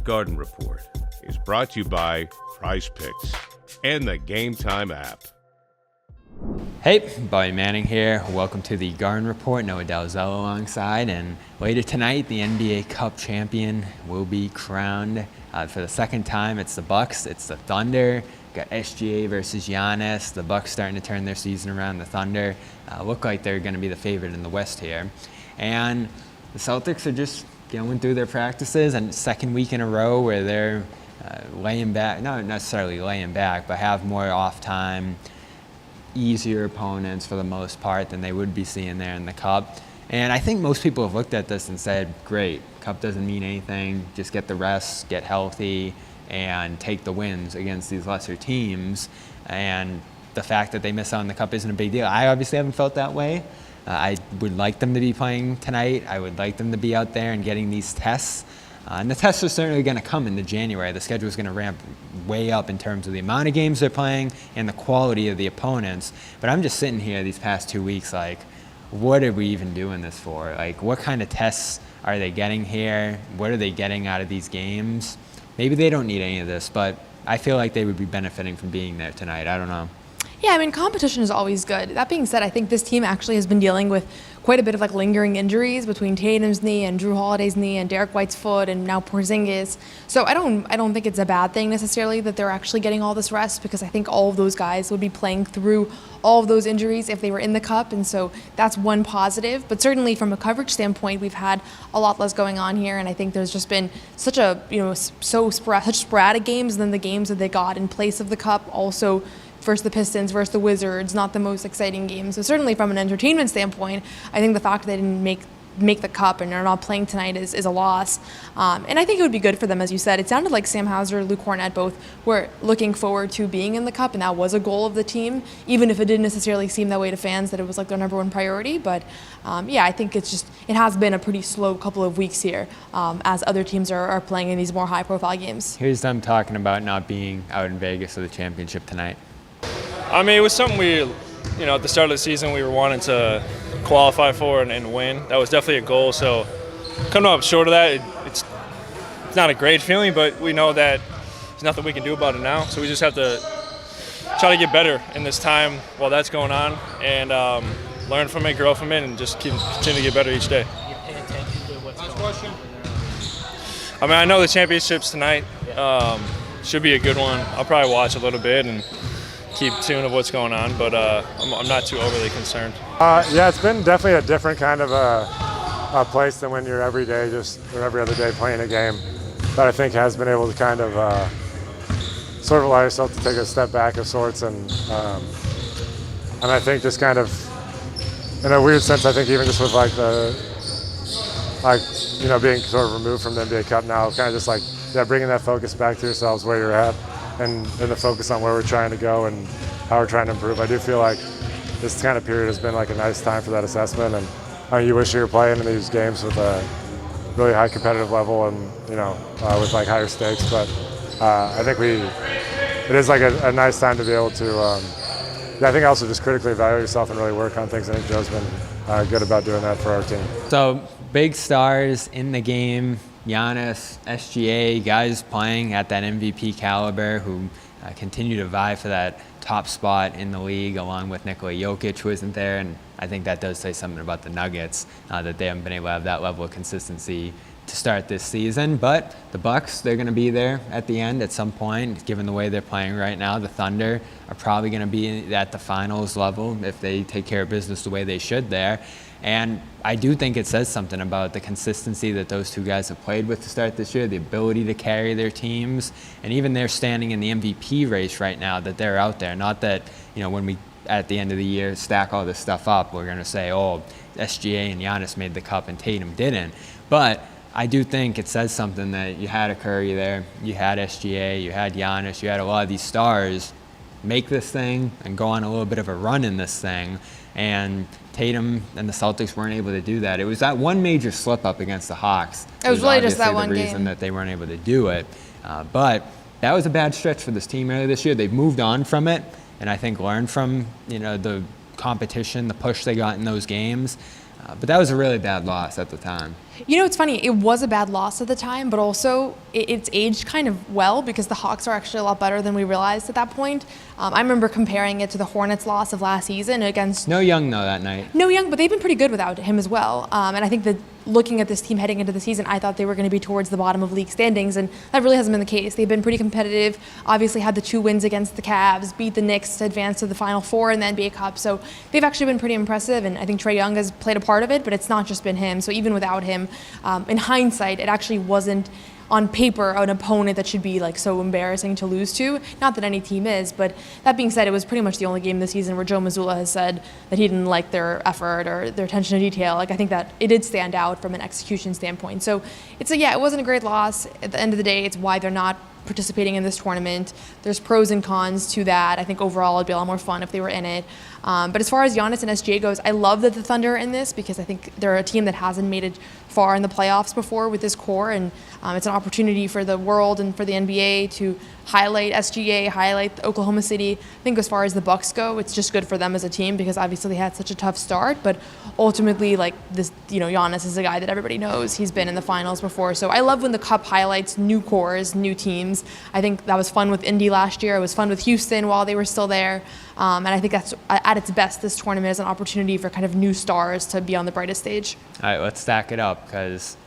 Garden Report is brought to you by Prize Picks and the Game Time app. Hey, Bobby Manning here. Welcome to the Garden Report. Noah Dalzell alongside. And later tonight, the NBA Cup champion will be crowned for the second time. It's the Bucks. It's the Thunder. Got SGA versus Giannis. The Bucks starting to turn their season around. The Thunder look like they're going to be the favorite in the West here. And the Celtics are just going through their practices, and second week in a row where they're laying back, not necessarily laying back, but have more off time, easier opponents for the most part than they would be seeing there in the Cup. And I think most people have looked at this and said, great, Cup doesn't mean anything, just get the rest, get healthy, and take the wins against these lesser teams. And the fact that they miss out on the Cup isn't a big deal. I obviously haven't felt that way. I would like them to be playing tonight. I would like them to be out there and getting these tests. And the tests are certainly going to come into January. The schedule is going to ramp way up in terms of the amount of games they're playing and the quality of the opponents. But I'm just sitting here these past 2 weeks like, what are we even doing this for? Like, what kind of tests are they getting here? What are they getting out of these games? Maybe they don't need any of this, but I feel like they would be benefiting from being there tonight. I don't know. Yeah, I mean, competition is always good. That being said, I think this team actually has been dealing with quite a bit of lingering injuries between Tatum's knee and Drew Holiday's knee and Derek White's foot and now Porzingis. So I don't think it's a bad thing necessarily that they're actually getting all this rest, because I think all of those guys would be playing through all of those injuries if they were in the Cup, and so that's one positive. But certainly from a coverage standpoint, we've had a lot less going on here, and I think there's just been such such sporadic games than the games that they got in place of the Cup. Also, versus the Pistons, versus the Wizards, not the most exciting game. So certainly from an entertainment standpoint, I think the fact that they didn't make the Cup and are not playing tonight is a loss. And I think it would be good for them, as you said. It sounded like Sam Hauser, Luke Cornett both were looking forward to being in the Cup, and that was a goal of the team, even if it didn't necessarily seem that way to fans, that it was their number one priority. But yeah, I think it has been a pretty slow couple of weeks here as other teams are playing in these more high-profile games. Here's them talking about not being out in Vegas for the championship tonight. I mean, it was something we, at the start of the season, we were wanting to qualify for and win. That was definitely a goal. So coming up short of that, it's not a great feeling, but we know that there's nothing we can do about it now. So we just have to try to get better in this time while that's going on, and learn from it, grow from it, and just continue to get better each day. You pay attention to what's going on. I mean, I know the championships tonight should be a good one. I'll probably watch a little bit and keep tune of what's going on, but I'm not too overly concerned. Yeah, it's been definitely a different kind of a place than when you're every day or every other day playing a game. That I think has been able to kind of sort of allow yourself to take a step back of sorts, and I think just kind of in a weird sense, I think even just with being sort of removed from the NBA Cup now, kind of just bringing that focus back to yourselves where you're at. And the focus on where we're trying to go and how we're trying to improve. I do feel like this kind of period has been a nice time for that assessment. And you wish you were playing in these games with a really high competitive level and with higher stakes. But I think it is a nice time to be able to. I think also just critically evaluate yourself and really work on things. I think Joe's been good about doing that for our team. So big stars in the game. Giannis, SGA, guys playing at that MVP caliber who continue to vie for that top spot in the league, along with Nikola Jokic, who isn't there. And I think that does say something about the Nuggets, that they haven't been able to have that level of consistency to start this season. But the Bucks, they're going to be there at the end at some point, given the way they're playing right now. The Thunder are probably going to be at the finals level if they take care of business the way they should there. And I do think it says something about the consistency that those two guys have played with to start this year, the ability to carry their teams, and even they're standing in the MVP race right now, that they're out there. Not that, when we, at the end of the year, stack all this stuff up, we're going to say, oh, SGA and Giannis made the Cup and Tatum didn't. But I do think it says something that you had a Curry there, you had SGA, you had Giannis, you had a lot of these stars make this thing and go on a little bit of a run in this thing. And Tatum and the Celtics weren't able to do that. It was that one major slip up against the Hawks. It was really just that one game. The reason that they weren't able to do it. But that was a bad stretch for this team earlier this year. They've moved on from it, and I think learned from the competition, the push they got in those games. But that was a really bad loss at the time. You know, it's funny. It was a bad loss at the time, but also it's aged kind of well because the Hawks are actually a lot better than we realized at that point. I remember comparing it to the Hornets' loss of last season against... No Young, though, that night. No Young, but they've been pretty good without him as well. And I think that looking at this team heading into the season, I thought they were going to be towards the bottom of league standings, and that really hasn't been the case. They've been pretty competitive, obviously had the 2 wins against the Cavs, beat the Knicks to advance to the Final Four in the NBA Cup, so they've actually been pretty impressive, and I think Trae Young has played a part of it, but it's not just been him. So even without him, in hindsight, it actually wasn't on paper an opponent that should be like so embarrassing to lose to. Not that any team is, but that being said, it was pretty much the only game this season where Joe Mazzulla has said that he didn't like their effort or their attention to detail. Like, I think that it did stand out from an execution standpoint. So it wasn't a great loss. At the end of the day, it's why they're not participating in this tournament. There's pros and cons to that. I think overall it'd be a lot more fun if they were in it. But as far as Giannis and SGA goes, I love that the Thunder are in this because I think they're a team that hasn't made it far in the playoffs before with this core, and it's an opportunity for the world and for the NBA to highlight SGA, highlight Oklahoma City. I think as far as the Bucks go, it's just good for them as a team because obviously they had such a tough start, but ultimately, like this, Giannis is a guy that everybody knows. He's been in the finals before, so I love when the Cup highlights new cores, new teams. I think that was fun with Indy last year. It was fun with Houston while they were still there, and I think that's at its best. This tournament is an opportunity for kind of new stars to be on the brightest stage. All right, let's stack it up because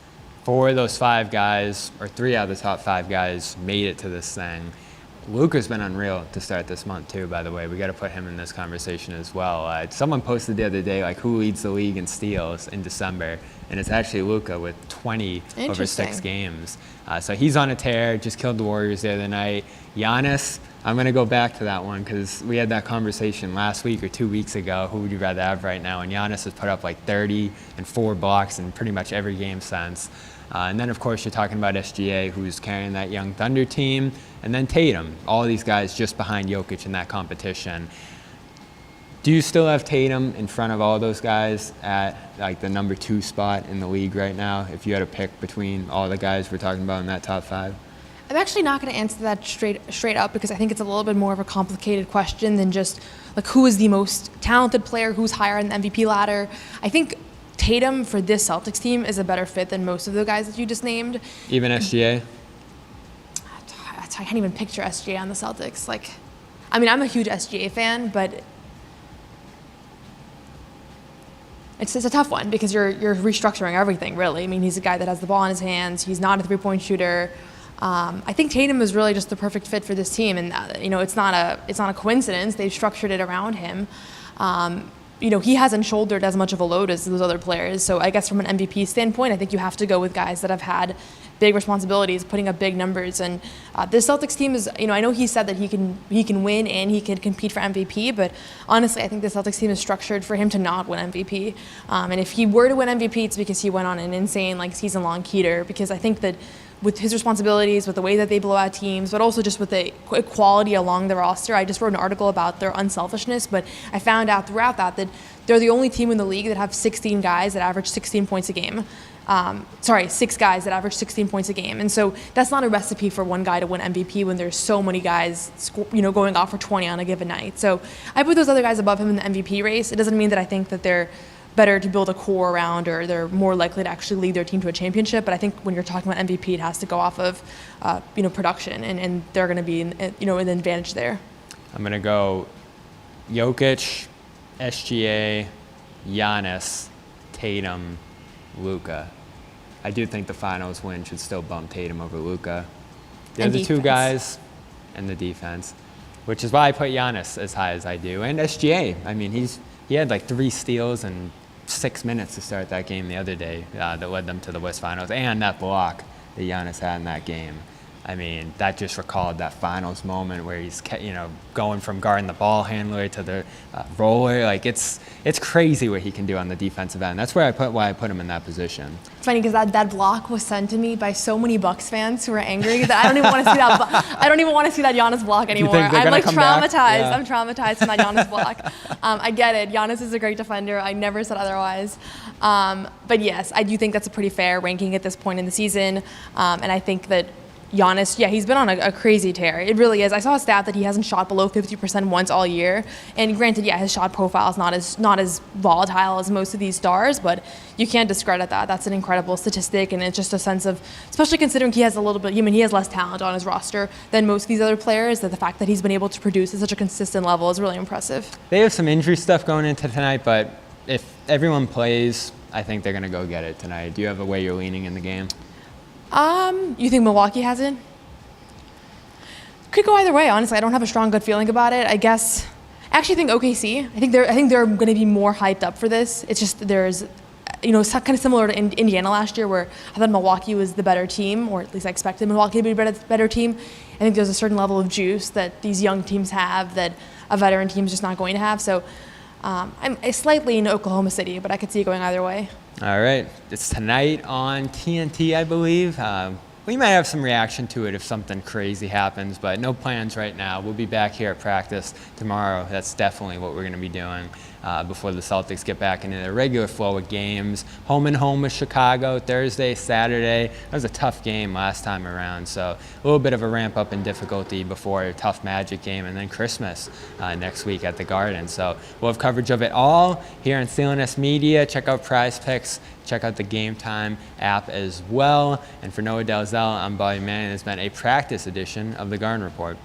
4 of those 5 guys, or 3 out of the top 5 guys, made it to this thing. Luka's been unreal to start this month too, by the way. We got to put him in this conversation as well. Someone posted the other day like who leads the league in steals in December, and it's actually Luka with 20 over 6 games. So he's on a tear, just killed the Warriors the other night. Giannis, I'm going to go back to that one because we had that conversation last week or 2 weeks ago. Who would you rather have right now? And Giannis has put up like 30 and 4 blocks in pretty much every game since. And then, of course, you're talking about SGA, who's carrying that young Thunder team. And then Tatum, all these guys just behind Jokic in that competition. Do you still have Tatum in front of all those guys at like the number 2 spot in the league right now, if you had to pick between all the guys we're talking about in that top 5? I'm actually not going to answer that straight up because I think it's a little bit more of a complicated question than just like who is the most talented player, who's higher in the MVP ladder. I think Tatum for this Celtics team is a better fit than most of the guys that you just named. Even SGA? I can't even picture SGA on the Celtics. Like, I mean, I'm a huge SGA fan, but it's a tough one because you're restructuring everything, really. I mean, he's a guy that has the ball in his hands. He's not a three-point shooter. I think Tatum is really just the perfect fit for this team, and it's not a coincidence. They've structured it around him. He hasn't shouldered as much of a load as those other players. So I guess from an MVP standpoint, I think you have to go with guys that have had big responsibilities, putting up big numbers. And this Celtics team is, I know he said that he can win and he can compete for MVP, but honestly, I think the Celtics team is structured for him to not win MVP. And if he were to win MVP, it's because he went on an insane season-long heater. Because I think that with his responsibilities, with the way that they blow out teams, but also just with the equality along the roster. I just wrote an article about their unselfishness, but I found out throughout that they're the only team in the league that have 16 guys that average 16 points a game. 6 guys that average 16 points a game. And so that's not a recipe for one guy to win MVP when there's so many guys, going off for 20 on a given night. So I put those other guys above him in the MVP race. It doesn't mean that I think that they're better to build a core around or they're more likely to actually lead their team to a championship. But I think when you're talking about MVP, it has to go off of, production, and they're going to be, an advantage there. I'm going to go Jokic, SGA, Giannis, Tatum, Luka. I do think the finals win should still bump Tatum over Luka. The other 2 guys and the defense, which is why I put Giannis as high as I do. And SGA, I mean, he had 3 steals and 6 minutes to start that game the other day that led them to the West Finals, and that block that Giannis had in that game. I mean, that just recalled that finals moment where he's, going from guarding the ball handler to the roller. It's crazy what he can do on the defensive end. That's why I put him in that position. It's funny because that block was sent to me by so many Bucks fans who are angry that I don't even want to see that. I don't even want to see that Giannis block anymore. I'm traumatized. Yeah. I'm traumatized from that Giannis block. I get it. Giannis is a great defender. I never said otherwise. But yes, I do think that's a pretty fair ranking at this point in the season. And I think that Giannis, yeah, he's been on a crazy tear. It really is. I saw a stat that he hasn't shot below 50% once all year. And granted, yeah, his shot profile is not as volatile as most of these stars, but you can't discredit that. That's an incredible statistic, and it's just a sense of, especially considering he has he has less talent on his roster than most of these other players, that the fact that he's been able to produce at such a consistent level is really impressive. They have some injury stuff going into tonight, but if everyone plays, I think they're going to go get it tonight. Do you have a way you're leaning in the game? You think Milwaukee has it? Could go either way, honestly. I don't have a strong gut feeling about it. I actually think OKC. I think they're going to be more hyped up for this. It's just there's, kind of similar to Indiana last year, where I thought Milwaukee was the better team, or at least I expected Milwaukee to be a better team. I think there's a certain level of juice that these young teams have that a veteran team's just not going to have. So I'm slightly in Oklahoma City, but I could see it going either way. All right. It's tonight on TNT, I believe. We might have some reaction to it if something crazy happens, but no plans right now. We'll be back here at practice tomorrow. That's definitely what we're going to be doing before the Celtics get back into their regular flow of games. Home and home with Chicago, Thursday, Saturday. That was a tough game last time around, so a little bit of a ramp up in difficulty before a tough Magic game, and then Christmas next week at the Garden. So we'll have coverage of it all here on CLNS Media. Check out Prize Picks. Check out the Game Time app as well. And for Noah Dalzell, I'm Bobby Manning. It's been a practice edition of the Garden Report.